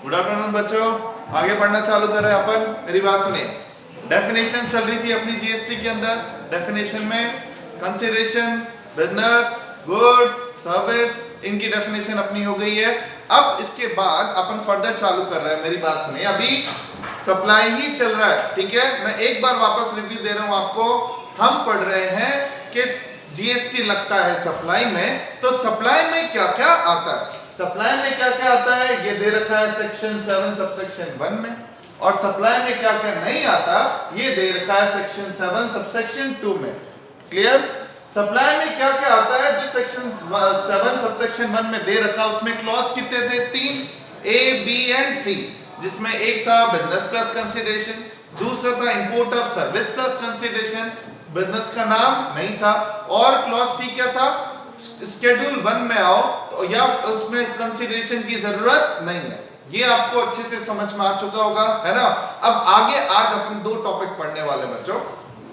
Good afternoon बच्चों, आगे पढ़ना चालू कर रहे हैं अपन। मेरी बात सुनिए। डेफिनेशन चल रही थी अपनी जीएसटी के अंदर। डेफिनेशन में कंसीडरेशन, बिजनेस, गुड्स, सर्विस, इनकी डेफिनेशन अपनी हो गई है। अब इसके बाद अपन फर्दर चालू कर रहे हैं। मेरी बात सुनिए, अभी सप्लाई ही चल रहा है, ठीक है। मैं एक बार वापस रिव्यू दे रहा हूं आपको। हम पढ़ रहे हैं कि जीएसटी लगता है सप्लाई में, तो सप्लाई में क्या क्या आता है। सप्लाई में क्या क्या आता है ये दे रखा है सेक्शन 7 सबसेक्शन 1 में, और सप्लाई में क्या क्या नहीं आता ये दे रखा है सेक्शन 7 सबसेक्शन 2 में। क्लियर। सप्लाई में क्या क्या आता है जो सेक्शन 7 सबसेक्शन 1 में दे रखा, उसमें क्लॉज कितने थे? 3, A, B एंड C, जिसमें एक था बिजनेस प्लस कंसीडरेशन, दूसरा था import of service plus consideration, business का नाम नहीं था, और क्लॉज C क्या था? शेड्यूल 1 में आओ तो या उसमें कंसीडरेशन की जरूरत नहीं है। ये आपको अच्छे से समझ में आ चुका होगा, है ना। अब आगे आज अपन दो टॉपिक पढ़ने वाले बच्चों।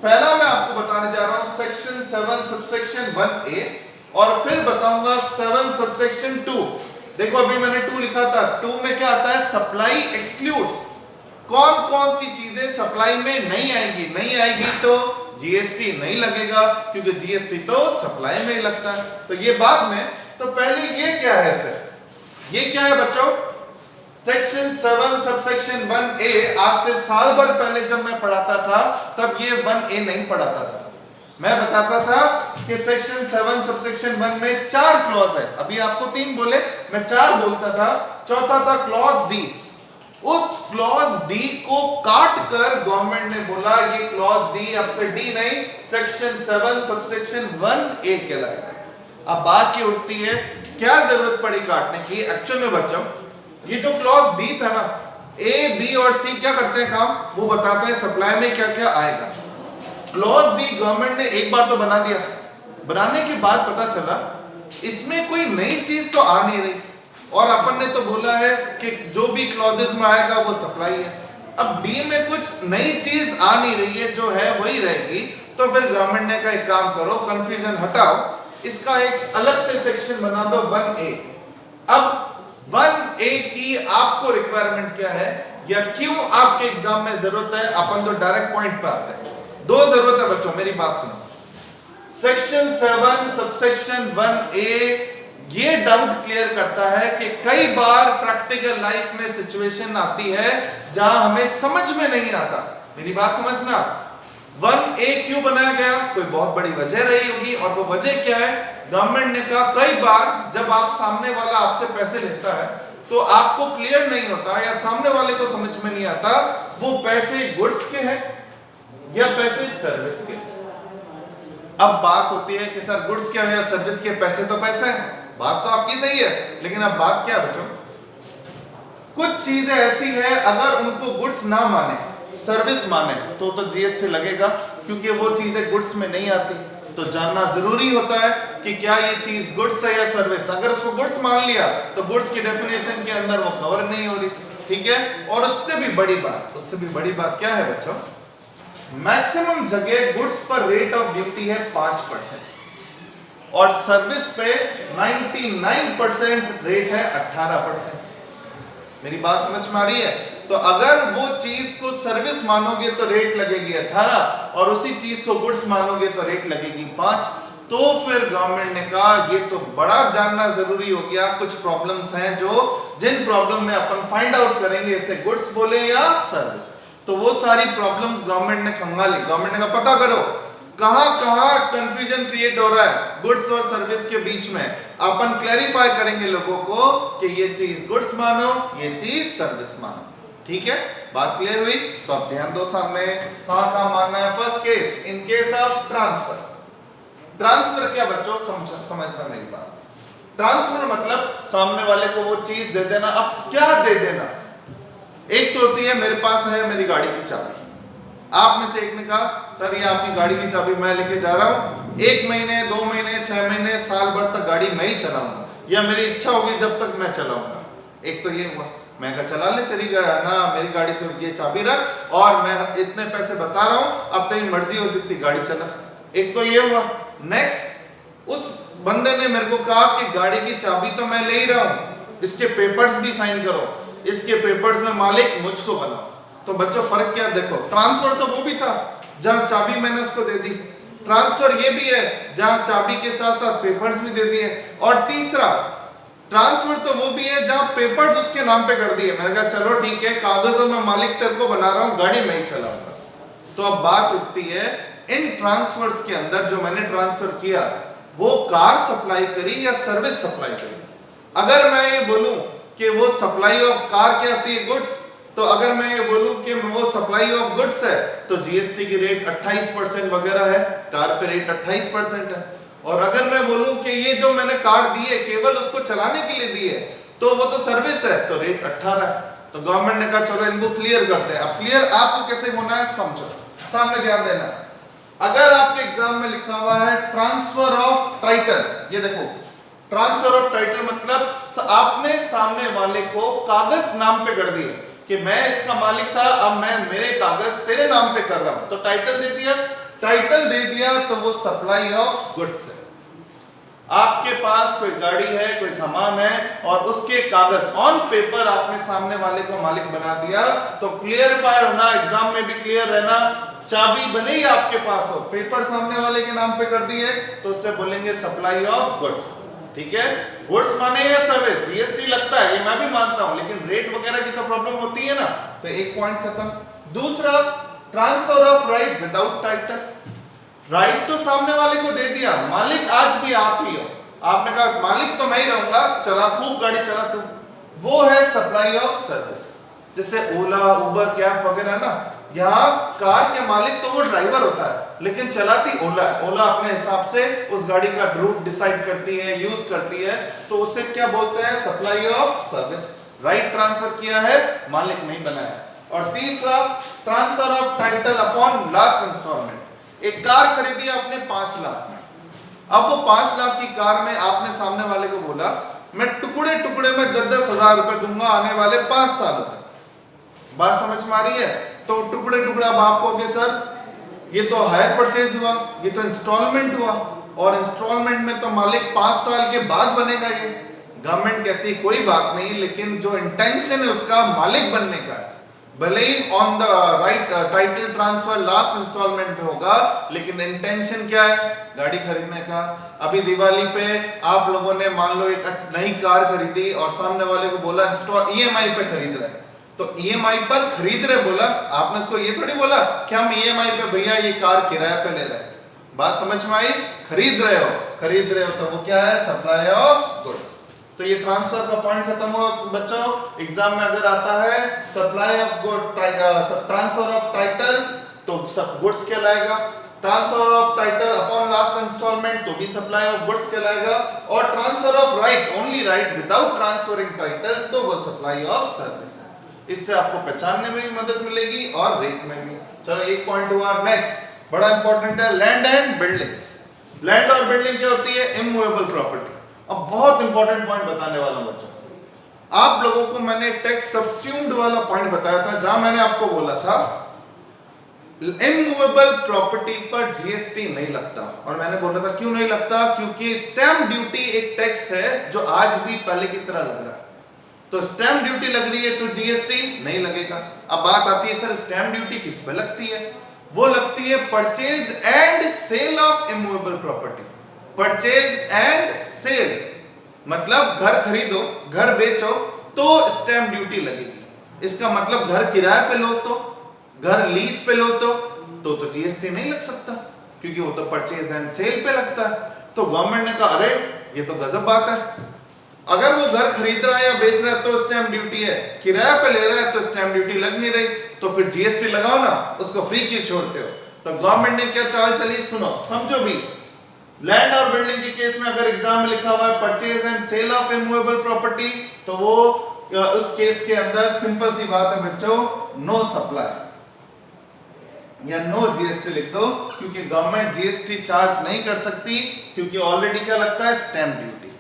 पहला मैं आपको बताने जा रहा हूं सेक्शन 7 सबसेक्शन 1A, और फिर बताऊंगा 7 सबसेक्शन 2। देखो अभी मैंने 2 लिखा था, 2 में क्या आता है? Supply excludes. कौन कौन सी चीजें सप्लाई में नहीं आएगी? नहीं आएगी तो जीएसटी नहीं लगेगा, क्योंकि जीएसटी तो सप्लाई में ही लगता है। तो ये बाद में, तो पहले ये क्या है? फिर ये क्या है बच्चों? Section 7 subsection 1A। आज से साल भर पहले जब मैं पढ़ाता था तब ये 1A नहीं पढ़ाता था। मैं बताता था कि सेक्शन 7 सबसेक्शन 1 में 4 क्लॉज है। अभी आपको 3 बोले, मैं 4 बोलता था। चौथा था क्लॉज डी। उस क्लॉज डी को काट कर गवर्नमेंट ने बोला ये क्लॉज डी अब से डी नहीं, सेक्शन 7 सबसेक्शन 1A कहलाएगा। अब बात ये उठती है क्या जरूरत पड़ी काटने की? एक्चुअल में बच्चों ये जो क्लॉज डी था ना, A, B और C क्या करते हैं काम? वो बताते हैं सप्लाई में क्या क्या आएगा। क्लॉज डी गवर्नमेंट ने एक बार तो बना दिया, बनाने के बाद पता चला इसमें कोई नई चीज तो आ नहीं रही, और अपन ने तो बोला है कि जो भी क्लॉजेस में आएगा वो सप्लाई है। अब डी में कुछ नई चीज आ नहीं रही है, जो है वही रहेगी। तो फिर गवर्नमेंट ने कहा एक काम करो, कंफ्यूजन हटाओ, इसका एक अलग से सेक्शन बना दो 1A। अब 1A की आपको रिक्वायरमेंट क्या है या क्यों आपके एग्जाम में जरूरत है? अपन तो डायरेक्ट पॉइंट पे आते हैं। दो जरूरत है बच्चों, मेरी बात सुनो। सेक्शन 7 सबसेक्शन 1A ये डाउट क्लियर करता है कि कई बार प्रैक्टिकल लाइफ में सिचुएशन आती है जहां हमें समझ में नहीं आता। मेरी बात समझना। 1A क्यों बनाया गया? कोई बहुत बड़ी वजह रही होगी, और वो वजह क्या है? गवर्नमेंट ने कहा कई बार जब आप सामने वाला आपसे पैसे लेता है तो आपको क्लियर नहीं होता या सामने वाले को समझ में नहीं आता वो पैसे गुड्स के हैं या पैसे सर्विस के। अब बात होती है कि सर गुड्स के हैं या सर्विस के? पैसे तो पैसे हैं, बात तो आपकी सही है, लेकिन अब बात क्या है बच्चों? कुछ चीजें ऐसी है अगर उनको गुड्स ना माने, सर्विस माने, तो जीएसटी लगेगा, क्योंकि वो चीजें गुड्स में नहीं आती। तो जानना जरूरी होता है कि क्या ये चीज गुड्स है या सर्विस। अगर उसको गुड्स मान लिया तो गुड्स की डेफिनेशन के अंदर वो कवर नहीं हो रही, ठीक है। और उससे भी बड़ी बात क्या है बच्चों? मैक्सिमम जगह गुड्स पर रेट ऑफ ड्यूटी है 5% और सर्विस पे 99% रेट है 18%। मेरी बात समझ में आ रही है? तो अगर वो चीज को सर्विस मानोगे तो रेट लगेगी 18, और उसी चीज को गुड्स मानोगे तो रेट लगेगी 5। तो फिर गवर्नमेंट ने कहा ये तो बड़ा जानना जरूरी हो गया। कुछ प्रॉब्लम्स हैं जिन प्रॉब्लम में अपन फाइंड आउट करेंगे इसे गुड्स बोले या सर्विस। तो वो सारी प्रॉब्लम्स गवर्नमेंट ने खंगाली। गवर्नमेंट ने कहा पता करो कहां कंफ्यूजन क्रिएट हो रहा है गुड्स और सर्विस के बीच में। अपन क्लैरिफाई करेंगे लोगों को कि ये चीज गुड्स मानो, ये चीज सर्विस मानो, ठीक है। बात क्लियर हुई? तो अब ध्यान दो सामने कहां मानना है। First case, in case of transfer. Transfer क्या बच्चों? समझना मेरी बात। ट्रांसफर मतलब सामने वाले को वो चीज दे देना। अब क्या दे देना? एक तो होती है मेरे पास है मेरी गाड़ी की चाबी। आप में से एक ने कहा सर ये आपकी गाड़ी की चाबी मैं लेके जा रहा हूँ, 1 महीने 2 महीने 6 महीने साल भर तक गाड़ी मैं ही चलाऊंगा, या मेरी इच्छा होगी जब तक मैं चलाऊंगा। एक तो ये हुआ, मैं कहा चला ले तेरी ना मेरी गाड़ी, तो ये चाबी रख और मैं इतने पैसे बता रहा हूँ, अब तेरी मर्जी हो जितनी गाड़ी चला। एक तो ये हुआ। नेक्स्ट, उस बंदे ने मेरे को कहा कि गाड़ी की चाबी तो मैं ले ही रहा हूँ, इसके पेपर्स भी साइन करो। इसके पेपर्स में मालिक मुझको बनाओ। तो बच्चों फर्क क्या देखो, ट्रांसफर तो वो भी था जहां चाबी मैंने उसको दे दी, ट्रांसफर ये भी है जहां चाबी के साथ साथ पेपर्स भी दे दिए, और तीसरा ट्रांसफर तो वो भी है जहां पेपर्स उसके नाम पे कर दिए। मैंने कहा चलो ठीक है, कागजों में मालिक तेरे को बना रहा हूं, गाड़ी मैं ही चलाऊंगा। तो अब बात उठती है इन ट्रांसफर्स के अंदर जो मैंने ट्रांसफर किया वो कार सप्लाई करी या सर्विस सप्लाई करी। अगर मैं ये बोलूं कि वो सप्लाई ऑफ कार क्या होती है, गुड्स, तो अगर मैं ये बोलूं कि वो सप्लाई ऑफ गुड्स है तो जीएसटी की रेट 28% वगैरह है, कार पे रेट 28% है। और अगर मैं बोलूं कि ये जो मैंने कार दी है केवल उसको चलाने के लिए दी है तो वो तो सर्विस है, तो रेट 18 है। तो गवर्नमेंट ने कहा चलो इनको क्लियर करते हैं। अब क्लियर आपको कैसे होना है समझो, सामने ध्यान देना। अगर आपके एग्जाम में लिखा हुआ है ट्रांसफर ऑफ टाइटल, ये देखो ट्रांसफर ऑफ टाइटल मतलब आपने सामने वाले को कागज नाम पे कर दिया कि मैं इसका मालिक था, अब मैं मेरे कागज तेरे नाम पे कर रहा हूं, तो टाइटल दे दिया। टाइटल दे दिया तो वो सप्लाई ऑफ गुड्स है। आपके पास कोई गाड़ी है, कोई सामान है और उसके कागज ऑन पेपर आपने सामने वाले को मालिक बना दिया, तो क्लियरफायर होना, एग्जाम में भी क्लियर रहना, चाबी भले ही आपके पास हो, पेपर सामने वाले के नाम पे कर दिए तो उससे बोलेंगे सप्लाई ऑफ गुड्स। ठीक है, गुड्स माने या सर्विस, जीएसटी लगता है ये मैं भी मानता हूं, लेकिन रेट वगैरह की तो प्रॉब्लम होती है ना, तो एक पॉइंट खत्म। दूसरा transfer of right without title, right तो सामने वाले को दे दिया, मालिक आज भी आप ही हो, आपने कहा मालिक तो मैं ही रहूंगा, चला खूब गाड़ी चला तू, वो है सप्लाई ऑफ सर्विस। जैसे ओला, उबर, कैब वगैरह ना, यहाँ कार के मालिक तो वो ड्राइवर होता है लेकिन चलाती ओला है। ओला अपने हिसाब से उस गाड़ी का रूट डिसाइड करती है, यूज करती है, तो उसे क्या बोलते हैं, supply of service. Right transfer किया है, मालिक नहीं बनाया। और तीसरा transfer of title upon last instalment. एक कार खरीदी आपने 5 लाख में, अब वो 5 लाख की कार में आपने सामने वाले को बोला मैं टुकड़े टुकड़े में 10-10 हजार रुपए दूंगा आने वाले 5 सालों तक। बात समझ में आ रही है? तो टुकड़े टुकड़ा अब आप कहोगे सर ये तो हायर परचेज हुआ, ये तो इंस्टॉलमेंट हुआ, और इंस्टॉलमेंट में तो मालिक 5 साल के बाद बनेगा। ये गवर्नमेंट कहती है कोई बात नहीं, लेकिन जो इंटेंशन है उसका मालिक बनने का है, भले ही on the right title transfer last instalment में होगा, लेकिन इंटेंशन क्या है, गाड़ी खरीदने का। अभी दिवाली पे आप लोगों ने मान लो एक नई कार खरीदी और सामने वाले को बोला ईएमआई पे खरीद रहे, तो ईएमआई पर खरीद रहे बोला, आपने उसको ये थोड़ी बोला कि हम ईएमआई पे भैया ये कार किराए पे ले रहे हैं। बात समझ में आई? खरीद रहे हो तो वो क्या है, सप्लाई ऑफ गुड्स। तो ये ट्रांसफर का पॉइंट खत्म हुआ बच्चों। एग्जाम में अगर आता है supply of good, transfer of title तो सब गुड्स कहलाएगा, transfer of title upon last instalment तो भी सप्लाई ऑफ गुड्स कहलाएगा, और transfer of right only right without transferring title तो वो सप्लाई ऑफ सर्विस है। इससे आपको पहचानने में भी मदद मिलेगी और रेट में भी। चलो एक पॉइंट हुआ। नेक्स्ट बड़ा इंपॉर्टेंट है लैंड एंड बिल्डिंग। लैंड और बिल्डिंग क्या होती है, इमूवेबल प्रॉपर्टी। अब बहुत इंपॉर्टेंट पॉइंट बताने वाला हूं बच्चों, आप लोगों को मैंने टैक्स सब्स्टिट्यूट वाला पॉइंट बताया था, जहां मैंने आपको बोला था इमूवेबल प्रॉपर्टी पर जीएसटी नहीं लगता, और मैंने बोला था क्यों नहीं लगता, क्योंकि स्टैंप ड्यूटी एक टैक्स है जो आज भी पहले की तरह लग रहा है। तो स्टैंप ड्यूटी लग रही है तो जीएसटी नहीं लगेगा। अब बात आती है सर स्टैंप ड्यूटी किस पे लगती है, वो लगती है purchase and sale of immovable property. Purchase and sale मतलब घर खरीदो, घर बेचो तो स्टैंप ड्यूटी लगेगी। इसका मतलब घर किराए पे लो तो, घर लीज पे लो तो जीएसटी नहीं लग सकता, क्योंकि वो तो परचेज एंड सेल पे लगता है। तो गवर्नमेंट ने कहा अरे ये तो गजब बात है, अगर वो घर खरीद रहा है या बेच रहा है तो स्टैंप ड्यूटी है, किराए पे ले रहा है तो स्टैंप ड्यूटी लग नहीं रही, तो फिर जीएसटी लगाओ ना, उसको फ्री क्यों छोड़ते हो। तो गवर्नमेंट ने क्या चाल चली, सुनो समझो भी। लैंड और बिल्डिंग के केस में अगर एग्जाम में लिखा हुआ है purchase and sale of immovable property, तो वो उस केस के अंदर सिंपल सी बात है बच्चों, नो सप्लाई या नो जीएसटी लिख दो, क्योंकि गवर्नमेंट जीएसटी चार्ज नहीं कर सकती, क्योंकि ऑलरेडी क्या लगता है, स्टैंप ड्यूटी।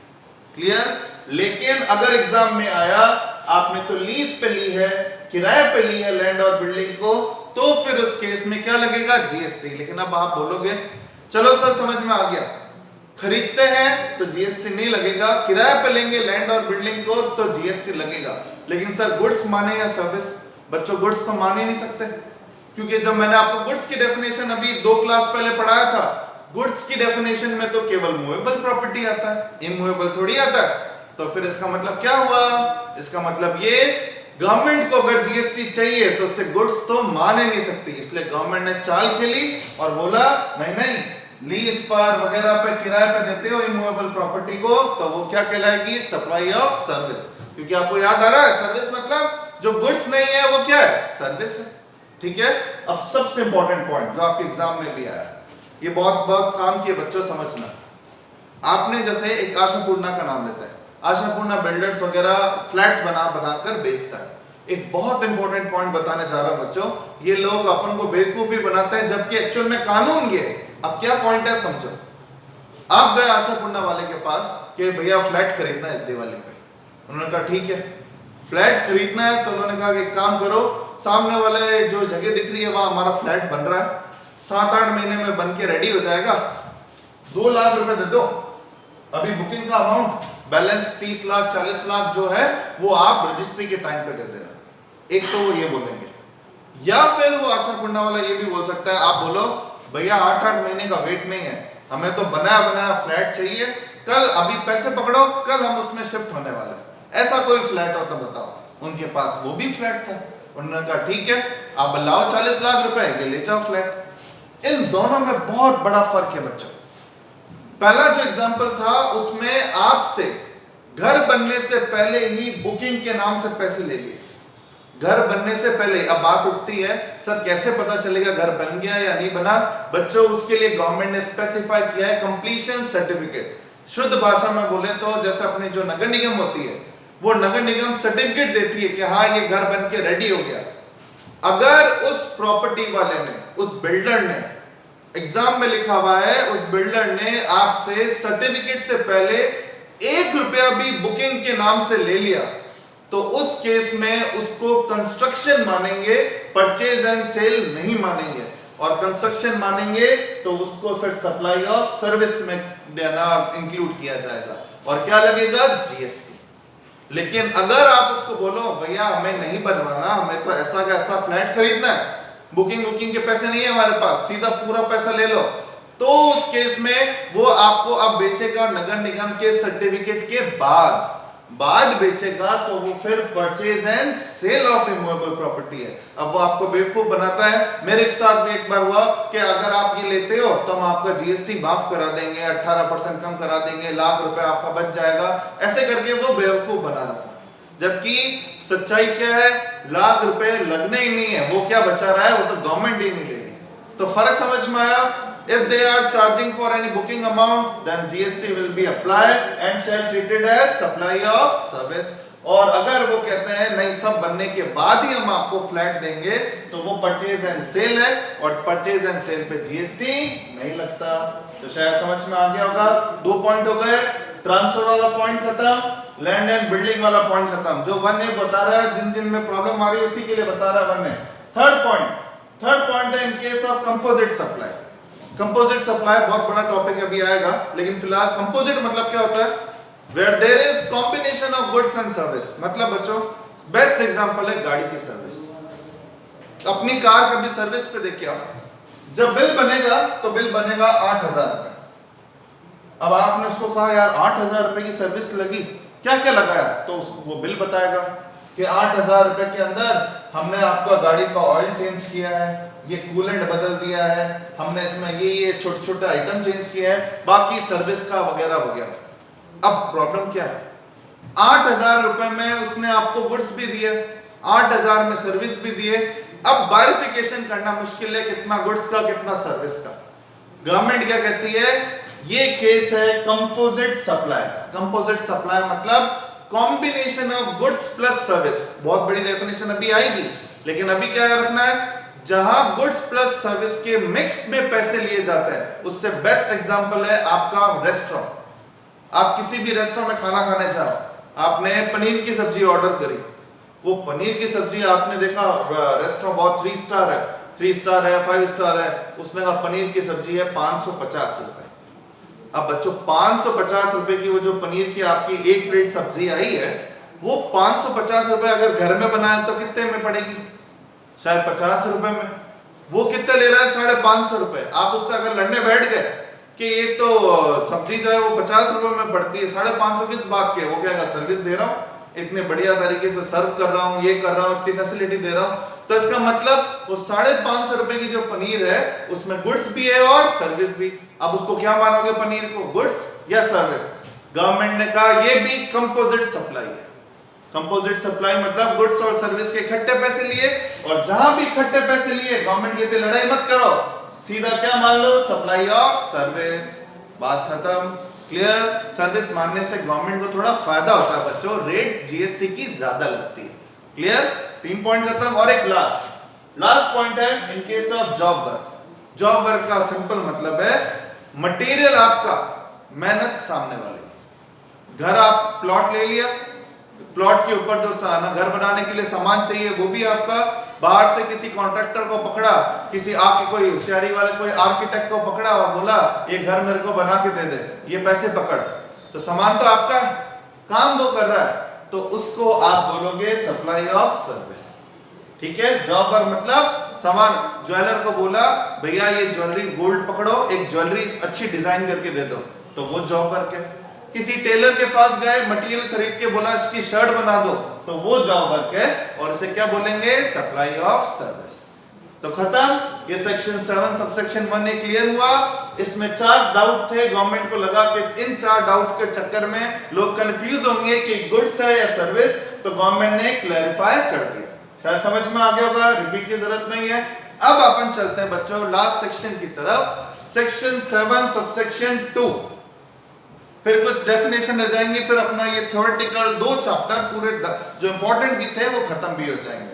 क्लियर? लेकिन अगर एग्जाम में आया आपने तो लीज पे ली है, किराए पे ली है लैंड और बिल्डिंग को, तो फिर उस केस में क्या लगेगा, जीएसटी। लेकिन अब आप बोलोगे चलो सर समझ में आ गया, खरीदते हैं तो जीएसटी नहीं लगेगा, किराए पे लेंगे लैंड और बिल्डिंग को तो जीएसटी लगेगा। लेकिन सर गुड्स माने या सर्विस? बच्चों गुड्स तो मान ही नहीं सकते, क्योंकि जब मैंने आपको गुड्स की डेफिनेशन अभी 2 क्लास पहले पढ़ाया था, गुड्स की डेफिनेशन में तो केवल मूवेबल प्रॉपर्टी आता है, इमूवेबल थोड़ी आता है। तो फिर इसका मतलब क्या हुआ? इसका मतलब ये गवर्नमेंट को अगर जीएसटी चाहिए तो उससे गुड्स तो मान ही नहीं सकती। इसलिए गवर्नमेंट ने चाल खेली और बोला नहीं नहीं, लीज पर वगैरह पे किराए पे देते हो इमूवेबल प्रॉपर्टी को तो वो क्या कहलाएगी? Supply of service. क्योंकि आपको याद आ रहा है सर्विस मतलब जो गुड्स नहीं है वो क्या है? सर्विस है। ठीक है। अब सबसे इंपॉर्टेंट पॉइंट जो आपके एग्जाम में भी आया, ये बहुत बहुत काम किए बच्चों समझना। आपने जैसे एक आशापूर्णा का नाम लेता है, आशापूर्णा बिल्डर्स वगैरह फ्लैट्स बनाकर बेचता है। एक बहुत इंपॉर्टेंट पॉइंट बताने जा रहा हूं बच्चों, ये लोग अपन को बेवकूफ भी बनाते हैं जबकि एक्चुअल में कानून ये है। अब क्या पॉइंट है समझो। आप गए आशापूर्णा वाले के पास कि भैया फ्लैट खरीदना है इस दिवाली पे। उन्होंने कहा ठीक है फ्लैट खरीदना है, तो उन्होंने कहा कि एक काम करो, सामने वाले जो जगह दिख रही है वहां हमारा फ्लैट बन रहा है, 7-8 महीने में बन के रेडी हो जाएगा, 2 लाख रुपए दे दो। अभी बुकिंग का अमाउंट बैलेंस 30 लाख 40 लाख जो है वो आप रजिस्ट्री के टाइम पे दे देना। एक तो वो ये बोलेंगे, या फिर वो आशापूर्णा वाला ये भी बोल सकता है, आप बोलो भैया 8-8 महीने का वेट नहीं है, हमें तो बनाया बनाया फ्लैट चाहिए, कल अभी पैसे पकड़ो, कल हम उसमें शिफ्ट होने वाले हैं। ऐसा कोई फ्लैट हो तो बताओ। उनके पास वो भी फ्लैट था। उन्होंने कहा ठीक है आप लाओ 40 लाख रुपए, ये ले जाओ फ्लैट। इन दोनों में बहुत बड़ा फर्क है बच्चों। पहला जो एग्जांपल था उसमें आपसे घर बनने से पहले ही बुकिंग के नाम से पैसे ले लिए, घर बनने से पहले। अब बात उठती है सर कैसे पता चलेगा घर बन गया या नहीं बना? बच्चों उसके लिए गवर्नमेंट ने स्पेसिफाई किया है कंप्लीशन सर्टिफिकेट। शुद्ध भाषा में बोले तो जैसे अपनी जो नगर निगम होती है वो नगर निगम सर्टिफिकेट देती है कि हाँ ये घर बन के रेडी हो गया। अगर उस प्रॉपर्टी वाले ने, उस बिल्डर ने, एग्जाम में लिखा हुआ है उस बिल्डर ने आपसे सर्टिफिकेट से पहले 1 रुपया भी बुकिंग के नाम से ले लिया तो उस केस में उसको कंस्ट्रक्शन मानेंगे, परचेज एंड सेल नहीं मानेंगे। और कंस्ट्रक्शन मानेंगे तो उसको फिर सप्लाई ऑफ सर्विस में इंक्लूड किया जाएगा और क्या लगेगा? जीएसटी। लेकिन अगर आप उसको बोलो भैया हमें नहीं बनवाना, हमें तो ऐसा का ऐसा फ्लैट खरीदना है, बुकिंग के पैसे नहीं है हमारे पास, सीधा पूरा पैसा ले लो, तो उस केस में वो आपको अब बेचेगा नगर निगम के सर्टिफिकेट के बाद बेचेगा, तो वो फिर purchase and sale of immovable property है। अब वो आपको बेवकूफ बनाता है। मेरे साथ भी एक बार हुआ कि अगर आप ये लेते हो तो हम आपका जीएसटी माफ करा देंगे, 18% कम करा देंगे, लाख रुपए आपका बच जाएगा, ऐसे करके वो बेवकूफ बना रहा था। जबकि सच्चाई क्या है? लाख रुपए लगने ही नहीं है, वो क्या बचा रहा है? वो तो गवर्नमेंट ही नहीं ले रही। तो फर्क समझ में आया? If they are charging for any booking amount, then GST will be applied and shall treated as supply of service. और अगर वो कहते हैं नहीं सब बनने के बाद ही हम आपको फ्लैट देंगे तो वो परचेज एंड सेल है और परचेज एंड सेल पे जीएसटी नहीं लगता। तो शायद समझ में आ गया होगा। 2 पॉइंट हो गए, ट्रांसफर वाला पॉइंट खत्म, लैंड एंड बिल्डिंग वाला पॉइंट खत्म। जो वन ए बता रहा है, जिन जिन में प्रॉब्लम आ रही है उसी के लिए बता रहा है वन ए। थर्ड पॉइंट है in case of composite supply. Composite supply बहुत बड़ा टॉपिक अभी आएगा, लेकिन फिलहाल कंपोजिट मतलब क्या होता है? Where there is combination of goods and service। मतलब बच्चों बेस्ट एग्जांपल है गाड़ी की सर्विस। अपनी कार कभी सर्विस पे देखिए आप, जब बिल बनेगा तो बिल बनेगा 8,000 रुपए। अब आपने उसको कहा यार 8,000 रुपए की सर्विस लगी, क्या क्या लगाया? तो उसको वो बिल बताएगा कि 8,000 रुपए के अंदर हमने आपका गाड़ी का ऑयल चेंज किया है, ये कूलेंट बदल दिया है, हमने इसमें ये छोटे छोटे आइटम चेंज किए हैं, बाकी सर्विस का वगैरह वगैरह। अब प्रॉब्लम क्या है? 8,000 रुपए में उसने आपको गुड्स भी दिए, 8,000 में सर्विस भी दिए। अब बाइफिकेशन करना मुश्किल है कितना गुड्स का कितना सर्विस का। गवर्नमेंट क्या कहती है? ये केस है कंपोजिट सप्लाई का। कंपोजिट सप्लाई मतलब combination of goods plus service. बहुत बड़ी डेफिनेशन अभी आएगी, लेकिन अभी क्या रखना है? जहां गुड्स प्लस सर्विस के मिक्स में पैसे लिए जाते हैं। उससे बेस्ट एग्जांपल है आपका रेस्टोरेंट। आप किसी भी रेस्टोरेंट में खाना खाने जाओ, आपने पनीर की सब्जी ऑर्डर करी, वो पनीर की सब्जी आपने देखा रेस्टोरेंट बहुत 3 स्टार है, 5 स्टार है, उसने कहा पनीर की सब्जी है 550 रुपए। अब बच्चों 550 रुपए की वो जो पनीर की आपकी एक प्लेट सब्जी आई है, वो 550 रुपए अगर घर में बनाए तो कितने में पड़ेगी? शायद 50 रुपए में। वो कितने ले रहा है? 550 रुपए। आप उससे अगर लड़ने बैठ गए कि ये तो सब्जी जो है वो 50 रुपए में पड़ती है, 550 किस बात के? वो क्या सर्विस दे रहा हूँ, इतने बढ़िया तरीके से सर्व कर रहा हूँ, ये कर रहा हूँ, इतनी फैसिलिटी दे रहा हूँ। तो इसका मतलब वो 550 रुपए की जो पनीर है उसमें गुड्स भी है और सर्विस भी। अब उसको क्या मानोगे पनीर को, गुड्स या सर्विस? गवर्नमेंट ने कहा ये भी कंपोजिट सप्लाई है। कंपोजिट सप्लाई मतलब गुड्स और सर्विस के इकट्ठे पैसे लिए, और जहां भी इकट्ठे पैसे लिए गवर्नमेंट कहते लड़ाई मत करो, सीधा क्या मान लो, सप्लाई ऑफ सर्विस। बात खत्म। क्लियर? सर्विस मानने से गवर्नमेंट को थोड़ा फायदा होता है बच्चों, रेट जीएसटी की ज्यादा लगती है। क्लियर? 3 पॉइंट खत्म। और एक लास्ट पॉइंट है in case of job work. Job work का सिंपल मतलब है मटेरियल आपका, मेहनत सामने वाले। घर आप प्लॉट ले लिया, प्लॉट के ऊपर जो घर बनाने के लिए सामान चाहिए वो भी आपका, बाहर से किसी कॉन्ट्रैक्टर को पकड़ा, किसी आपके कोई होशियारी वाले कोई आर्किटेक्ट को पकड़ा और बोला ये घर मेरे को बना के दे दे, ये पैसे पकड़, तो सामान तो आपका, काम वो कर रहा है, तो उसको आप बोलोगे सप्लाई ऑफ सर्विस। ठीक है? जॉब वर्क मतलब सामान, ज्वेलर को बोला भैया ये ज्वेलरी गोल्ड पकड़ो, एक ज्वेलरी अच्छी डिजाइन करके दे दो, तो वो जॉब वर्क है। किसी टेलर के पास गए, मटेरियल खरीद के बोला इसकी शर्ट बना दो, तो वो जॉब वर्क है, और इसे क्या बोलेंगे, सप्लाई ऑफ सर्विस। तो खत्म। ये सेक्शन 7 सबसेक्शन 1 ने क्लियर हुआ। इसमें 4 डाउट थे, गवर्नमेंट को लगा कि इन 4 डाउट के चक्कर में लोग कंफ्यूज होंगे कि गुड्स है या सर्विस, तो गवर्नमेंट ने क्लैरिफाई कर दिया। शायद समझ में आ गया होगा, रिपीट की जरूरत नहीं है। अब अपन चलते हैं बच्चों लास्ट सेक्शन की तरफ, सेक्शन 7 सबसेक्शन 2। फिर कुछ डेफिनेशन रह जाएंगे, फिर अपना ये थ्योरेटिकल 2 चैप्टर पूरे जो इंपॉर्टेंट भी थे वो खत्म भी हो जाएंगे।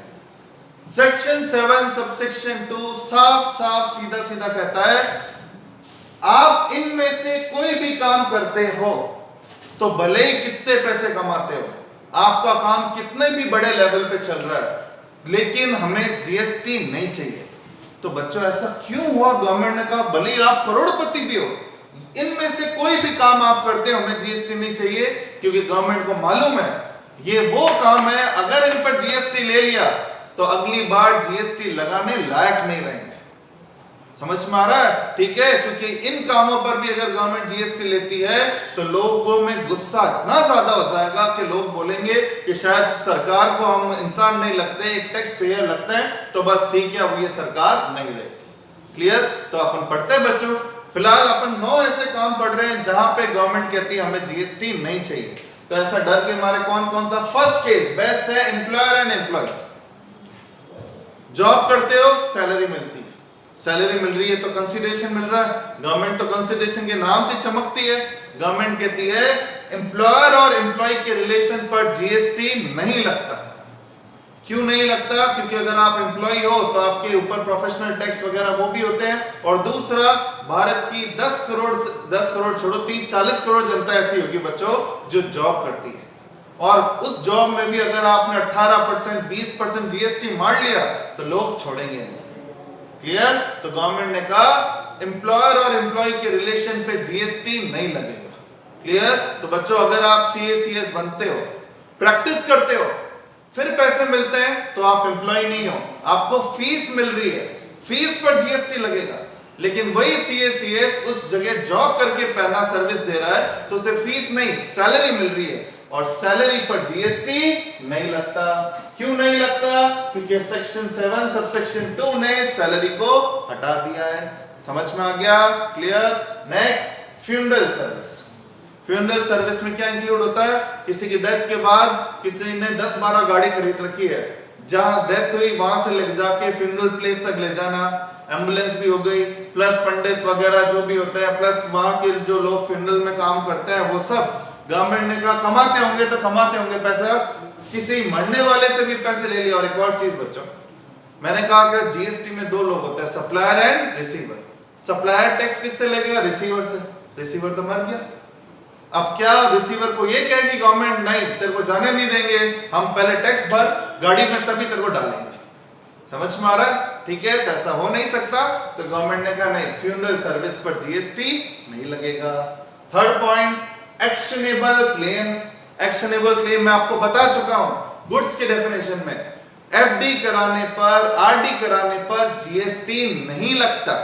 सेक्शन 7 सबसेक्शन 2 साफ साफ सीधा सीधा कहता है आप इनमें से कोई भी काम करते हो तो भले ही कितने पैसे कमाते हो, आपका काम कितने भी बड़े लेवल पे चल रहा है, लेकिन हमें जीएसटी नहीं चाहिए। तो बच्चों ऐसा क्यों हुआ? गवर्नमेंट ने कहा भले ही आप करोड़पति भी हो, इनमें से कोई भी काम आप करते हो हमें जीएसटी नहीं चाहिए, क्योंकि गवर्नमेंट को मालूम है ये वो काम है अगर इन पर जीएसटी ले लिया तो अगली बार जीएसटी लगाने लायक नहीं रहेंगे। समझ में आ रहा है? ठीक है? क्योंकि इन कामों पर भी अगर गवर्नमेंट जीएसटी लेती है तो लोगों में गुस्सा इतना ज्यादा हो जाएगा कि लोग बोलेंगे कि शायद सरकार को हम इंसान नहीं लगते, एक टैक्स पेयर लगते हैं, तो बस ठीक है अब ये सरकार नहीं रहेगी। क्लियर? तो अपन पढ़ते हैं बच्चों, फिलहाल अपन 9 ऐसे काम पढ़ रहे हैं जहां पे गवर्नमेंट कहती है हमें जीएसटी नहीं चाहिए। तो ऐसा डर के मारे कौन कौन सा? फर्स्ट केस बेस्ट है, एम्प्लॉयर एंड एम्प्लॉय। जॉब करते हो, सैलरी मिलती है, सैलरी मिल रही है तो कंसिडरेशन मिल रहा है। गवर्नमेंट तो कंसिडरेशन के नाम से चमकती है। गवर्नमेंट कहती है एम्प्लॉयर और एम्प्लॉय के रिलेशन पर जीएसटी नहीं लगता। क्यों नहीं लगता? क्योंकि अगर आप एम्प्लॉय हो तो आपके ऊपर प्रोफेशनल टैक्स वगैरह वो भी होते हैं, और दूसरा भारत की 10 करोड़ छोड़ो 30-40 करोड़ जनता ऐसी होगी बच्चों जो जॉब करती है, और उस जॉब में भी अगर आपने 18% 20% जीएसटी मार लिया तो लोग छोड़ेंगे नहीं। क्लियर? तो गवर्नमेंट ने कहा एम्प्लॉयर और एम्प्लॉय के रिलेशन पे जीएसटी नहीं लगेगा। क्लियर? तो बच्चों अगर आप सीएसीएस बनते हो, प्रैक्टिस करते हो, फिर पैसे मिलते हैं तो आप एम्प्लॉय नहीं हो, आपको फीस मिल रही है, फीस पर जीएसटी लगेगा। लेकिन वही सीएसीएस उस जगह जॉब करके पहला सर्विस दे रहा है तो उसे फीस नहीं सैलरी मिल रही है, और सैलरी पर जीएसटी नहीं लगता। क्यों नहीं लगता? क्योंकि सेक्शन 7 सबसेक्शन 2 ने सैलरी को हटा दिया है। समझ में आ गया? Clear? Next, funeral service. Funeral service में क्या इंक्लूड होता है? किसी की डेथ के बाद किसी ने 10-12 गाड़ी खरीद रखी है, जहां डेथ हुई वहां से ले जाके फ्यूनरल प्लेस तक ले जाना, एम्बुलेंस भी हो गई, प्लस पंडित वगैरह जो भी होता है, प्लस वहां के जो लोग फ्यूनरल में काम करते हैं वो सब। गवर्नमेंट ने कहा कमाते होंगे तो कमाते होंगे पैसा, किसी मरने वाले से भी पैसे ले लिया। और एक और चीज बच्चों, मैंने कहा कि जीएसटी में 2 लोग होते हैं, supplier and receiver. Supplier tax किससे लगेगा? रिसीवर से। रिसीवर तो मर गया, अब क्या रिसीवर को ये कहेगी गवर्नमेंट नहीं तेरे को जाने नहीं देंगे, हम पहले टैक्स भर गाड़ी में तभी तेरे को डालेंगे। समझ में आ रहा है? ठीक है? तो ऐसा हो नहीं सकता। तो गवर्नमेंट ने कहा नहीं, फ्यूनरल सर्विस पर जीएसटी नहीं लगेगा। Third point, actionable claim. Actionable claim मैं आपको बता चुका हूं गुड्स के डेफिनेशन में, एफडी कराने पर, आरडी कराने पर जीएसटी नहीं लगता।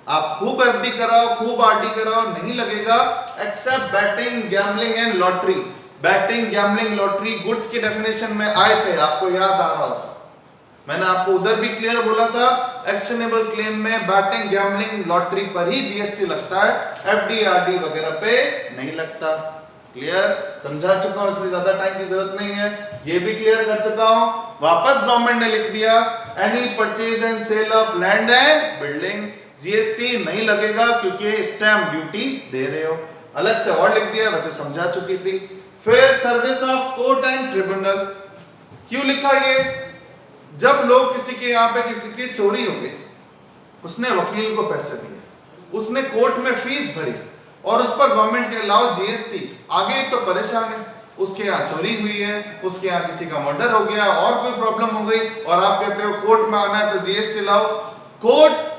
आप खूब एफडी कराओ, खूब आरडी कराओ, नहीं लगेगा, except betting, gambling and lottery. Betting, gambling, lottery goods के डेफिनेशन में आए थे, आपको याद आ रहा होता, मैंने आपको उधर भी क्लियर बोला था, एक्शनेबल क्लेम में बैटिंग, गैम्बलिंग, लॉटरी पर ही जीएसटी लगता है, एफडी, आरडी वगैरह पे नहीं लगता। क्लियर? समझा चुका हूं, इसलिए ज्यादा टाइम की जरूरत नहीं है, ये भी क्लियर कर चुका हूं। वापस गवर्नमेंट ने लिख दिया, any purchase and sale of land and building, GST नहीं लगेगा क्योंकि स्टैंप ड्यूटी दे रहे हो। अलग से और लिख दिया, वैसे समझा चुकी थी। फिर service of court and tribunal, क्यों लिखा ये? जब लोग किसी के यहाँ पे किसी की चोरी हो गई, उसने वकील को पैसे दिए, उसने कोर्ट में फीस भरी और उस पर गवर्नमेंट के अलावा जीएसटी, आगे तो परेशान है, उसके यहाँ चोरी हुई है, उसके यहाँ किसी का मर्डर हो गया और कोई प्रॉब्लम हो गई और आप कहते हो कोर्ट में आना है तो जीएसटी लाओ। कोर्ट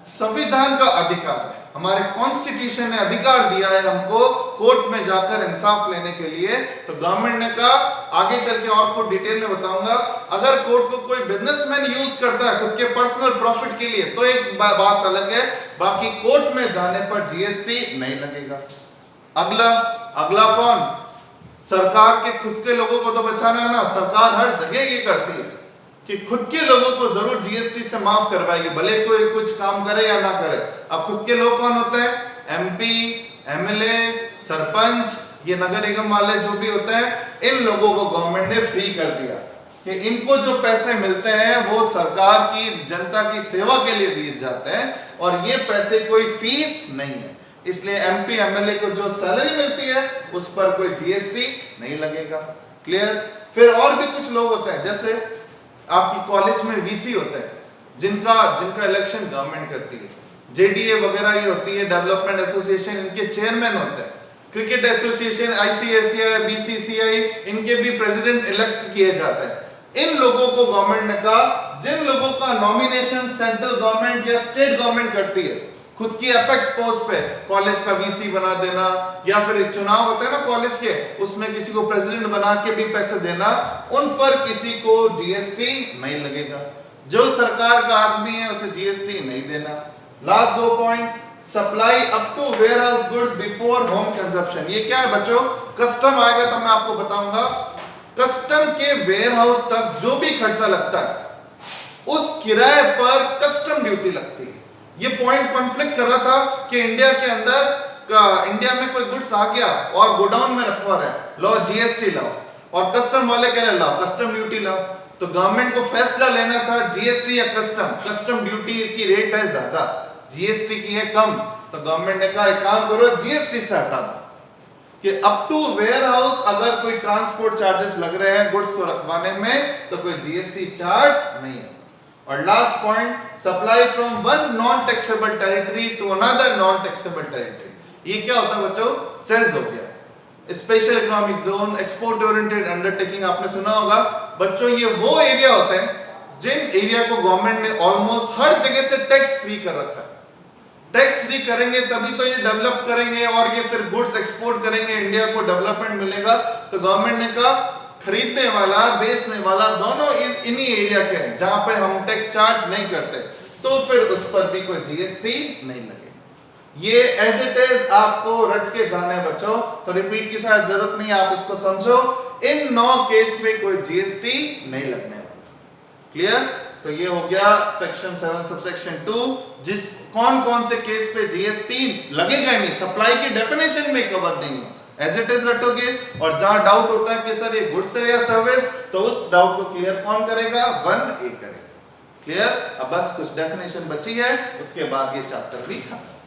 संविधान का अधिकार है, हमारे कॉन्स्टिट्यूशन ने अधिकार दिया है हमको कोर्ट में जाकर इंसाफ लेने के लिए। तो गवर्नमेंट ने कहा, आगे चल के और कुछ डिटेल में बताऊंगा, अगर कोर्ट को कोई बिजनेसमैन यूज करता है खुद के पर्सनल प्रॉफिट के लिए तो एक बात अलग है, बाकी कोर्ट में जाने पर जीएसटी नहीं लगेगा। अगला कौन? सरकार के खुद के लोगों को तो बचाना है ना, सरकार हर जगह ये करती है कि खुद के लोगों को जरूर जीएसटी से माफ करवाएगी, भले कोई कुछ काम करे या ना करे। अब खुद के लोग कौन होते हैं? एमपी, एमएलए, सरपंच, ये नगर निगम वाले जो भी होते हैं, इन लोगों को गवर्नमेंट ने फ्री कर दिया कि इनको जो पैसे मिलते हैं वो सरकार की, जनता की सेवा के लिए दिए जाते हैं और ये पैसे कोई फीस नहीं है, इसलिए एमपी, एमएलए को जो सैलरी मिलती है उस पर कोई जीएसटी नहीं लगेगा। क्लियर? फिर और भी कुछ लोग होते हैं, जैसे आपकी कॉलेज में वीसी होता है, जिनका इलेक्शन गवर्नमेंट करती है, जेडीए वगैरह ये होती है, डेवलपमेंट एसोसिएशन, इनके चेयरमैन होते हैं, क्रिकेट एसोसिएशन, आईसीएसआई, बीसीसीआई, इनके भी प्रेसिडेंट इलेक्ट किए जाते हैं। इन लोगों को गवर्नमेंट ने कहा, जिन लोगों का नॉमिनेशन सेंट्रल गवर्नमेंट या स्टेट गवर्नमेंट करती है, खुद की अपेक्स पोस्ट पे कॉलेज का वीसी बना देना, या फिर चुनाव होता है ना कॉलेज के, उसमें किसी को प्रेसिडेंट बना के भी पैसे देना, उन पर किसी को जीएसटी नहीं लगेगा। जो सरकार का आदमी है उसे जीएसटी नहीं देना। Last 2 point, supply up to warehouse goods before home consumption. ये क्या है बच्चों? कस्टम आएगा तब मैं आपको बताऊंगा। कस्टम के वेयर हाउस तक जो भी खर्चा लगता है उस किराए पर कस्टम ड्यूटी लगती है। ये पॉइंट कॉन्फ्लिक्ट कर रहा था कि इंडिया के अंदर इंडिया में कोई गुड्स आ गया और गोडाउन में रखवा रहा है, लो जीएसटी लाओ, और कस्टम वाले कह रहे लाओ कस्टम ड्यूटी लाओ। तो गवर्नमेंट को फैसला लेना था जीएसटी या कस्टम। कस्टम ड्यूटी की रेट है ज्यादा, जीएसटी की है कम, तो गवर्नमेंट ने कहा एक काम करो, जीएसटी से हटा दो कि अप टू वेयर हाउस अगर कोई ट्रांसपोर्ट चार्जेस लग रहे हैं गुड्स को रखवाने में तो कोई जीएसटी चार्ज नहीं है। और last point, supply from one non taxable territory to another non taxable territory. ये क्या होता है बच्चों? सेज हो गया, special economic zone, export oriented undertaking, आपने सुना होगा बच्चों। ये वो एरिया होते हैं जिन एरिया को गवर्नमेंट ने ऑलमोस्ट हर जगह से टैक्स फ्री कर रखा है। टैक्स फ्री करेंगे तभी तो ये डेवलप करेंगे और ये फिर गुड्स एक्सपोर्ट करेंगे, इंडिया को डेवलपमेंट मिलेगा। तो गवर्नमेंट ने कहा खरीदने वाला, बेचने वाला दोनों इन्हीं एरिया के हैं जहां पे हम टैक्स चार्ज नहीं करते, तो फिर उस पर भी कोई जीएसटी नहीं लगेगा। ये एज इट इज आपको रट के जाने बच्चों, तो रिपीट की शायद जरूरत नहीं, आप इसको समझो। इन 9 केस में कोई जीएसटी नहीं लगने वाला। क्लियर? तो ये हो गया सेक्शन 7 सबसेक्शन 2, जिस कौन से केस पे जीएसटी लगेगा नहीं, सप्लाई की डेफिनेशन में कवर नहीं है, एज इट इज रटोगे। और जहां डाउट होता है कि सर ये गुड्स है या सर्विस, तो उस डाउट को क्लियर कौन करेगा? 1A करेगा। क्लियर? अब बस कुछ डेफिनेशन बची है, उसके बाद ये चैप्टर भी खत्म।